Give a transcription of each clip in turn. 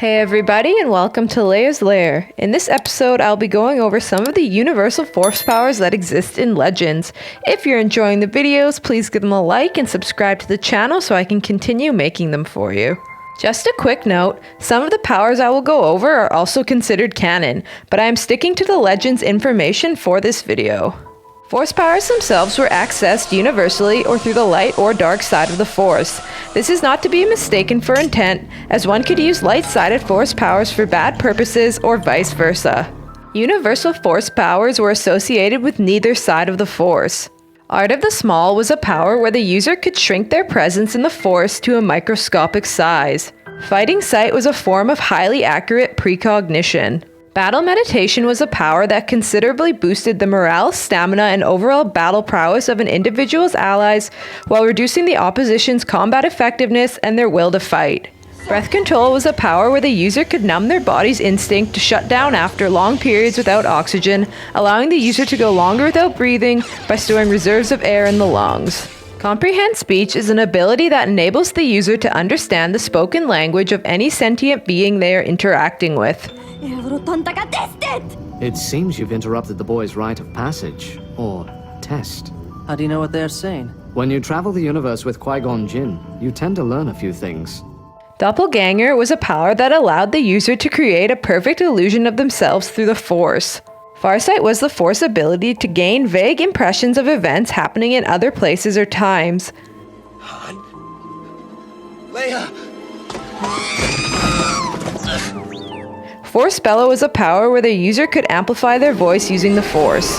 Hey everybody, and welcome to Leia's Lair. In this episode, I'll be going over some of the universal force powers that exist in Legends. If you're enjoying the videos, please give them a like and subscribe to the channel so I can continue making them for you. Just a quick note, some of the powers I will go over are also considered canon, but I am sticking to the Legends information for this video. Force powers themselves were accessed universally or through the light or dark side of the Force. This is not to be mistaken for intent, as one could use light-sided Force powers for bad purposes or vice versa. Universal Force powers were associated with neither side of the Force. Art of the Small was a power where the user could shrink their presence in the Force to a microscopic size. Fighting Sight was a form of highly accurate precognition. Battle Meditation was a power that considerably boosted the morale, stamina, and overall battle prowess of an individual's allies while reducing the opposition's combat effectiveness and their will to fight. Breath Control was a power where the user could numb their body's instinct to shut down after long periods without oxygen, allowing the user to go longer without breathing by storing reserves of air in the lungs. Comprehense Speech is an ability that enables the user to understand the spoken language of any sentient being they are interacting with. It seems you've interrupted the boy's rite of passage, or test. How do you know what they're saying? When you travel the universe with Qui-Gon Jinn, you tend to learn a few things. Doppelganger was a power that allowed the user to create a perfect illusion of themselves through the Force. Farsight was the Force ability to gain vague impressions of events happening in other places or times. Han. Leia! Force Bellow was a power where the user could amplify their voice using the Force.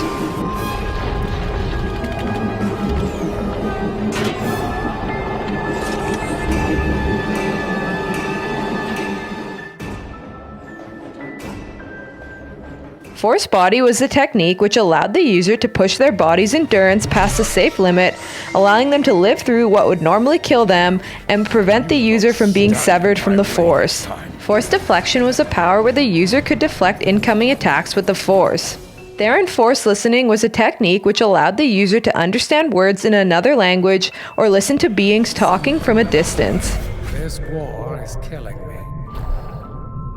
Force Body was the technique which allowed the user to push their body's endurance past a safe limit, allowing them to live through what would normally kill them and prevent the user from being severed from the Force. Force Deflection was a power where the user could deflect incoming attacks with the Force. Therein Force Listening was a technique which allowed the user to understand words in another language or listen to beings talking from a distance. This war is killing me.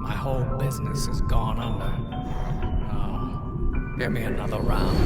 My whole business has gone under. Give me another round.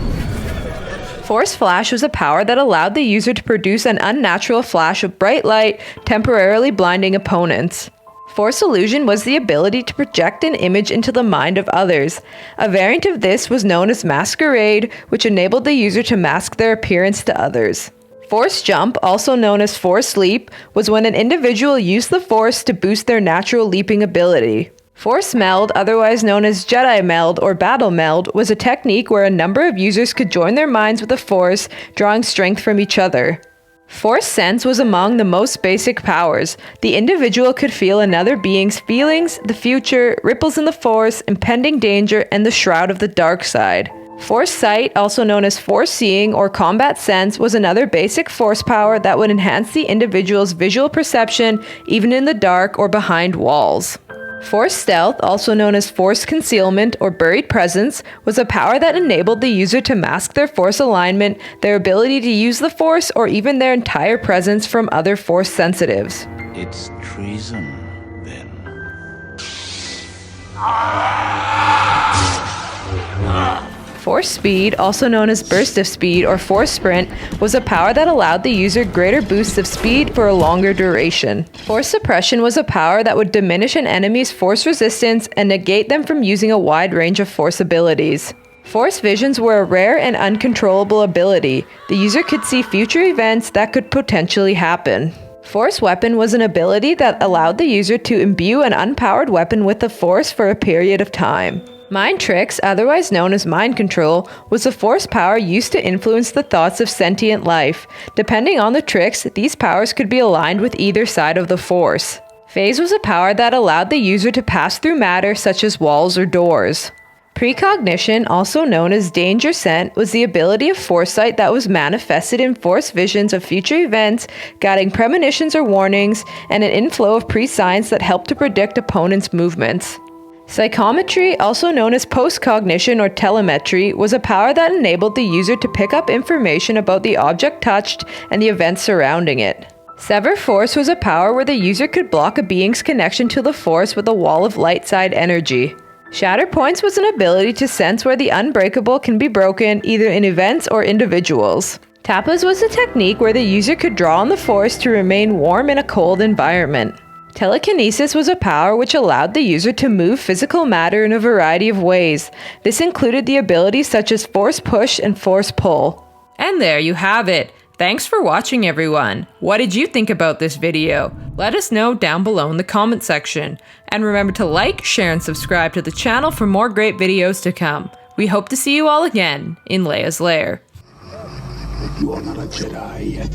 Force Flash was a power that allowed the user to produce an unnatural flash of bright light, temporarily blinding opponents. Force Illusion was the ability to project an image into the mind of others. A variant of this was known as Masquerade, which enabled the user to mask their appearance to others. Force Jump, also known as Force Leap, was when an individual used the Force to boost their natural leaping ability. Force Meld, otherwise known as Jedi Meld or Battle Meld, was a technique where a number of users could join their minds with the Force, drawing strength from each other. Force Sense was among the most basic powers. The individual could feel another being's feelings, the future, ripples in the Force, impending danger, and the shroud of the dark side. Foresight, also known as Force Seeing or Combat Sense, was another basic Force power that would enhance the individual's visual perception even in the dark or behind walls. Force Stealth, also known as Force Concealment or Buried Presence, was a power that enabled the user to mask their Force alignment, their ability to use the Force, or even their entire presence from other Force sensitives. It's treason, then. Force Speed, also known as Burst of Speed or Force Sprint, was a power that allowed the user greater boosts of speed for a longer duration. Force Suppression was a power that would diminish an enemy's Force resistance and negate them from using a wide range of Force abilities. Force Visions were a rare and uncontrollable ability. The user could see future events that could potentially happen. Force Weapon was an ability that allowed the user to imbue an unpowered weapon with the Force for a period of time. Mind Tricks, otherwise known as mind control, was a Force power used to influence the thoughts of sentient life. Depending on the tricks, these powers could be aligned with either side of the Force. Phase was a power that allowed the user to pass through matter such as walls or doors. Precognition, also known as Danger Scent, was the ability of Foresight that was manifested in Force visions of future events, guiding premonitions or warnings, and an inflow of pre-signs that helped to predict opponents' movements. Psychometry, also known as postcognition or telemetry, was a power that enabled the user to pick up information about the object touched and the events surrounding it. Sever Force was a power where the user could block a being's connection to the Force with a wall of light side energy. Shatter Points was an ability to sense where the unbreakable can be broken, either in events or individuals. Tapas was a technique where the user could draw on the Force to remain warm in a cold environment. Telekinesis was a power which allowed the user to move physical matter in a variety of ways. This included the abilities such as Force Push and Force Pull. And there you have it. Thanks for watching, everyone. What did you think about this video? Let us know down below in the comment section. And remember to like, share, and subscribe to the channel for more great videos to come. We hope to see you all again in Leia's Lair. You are not a Jedi yet.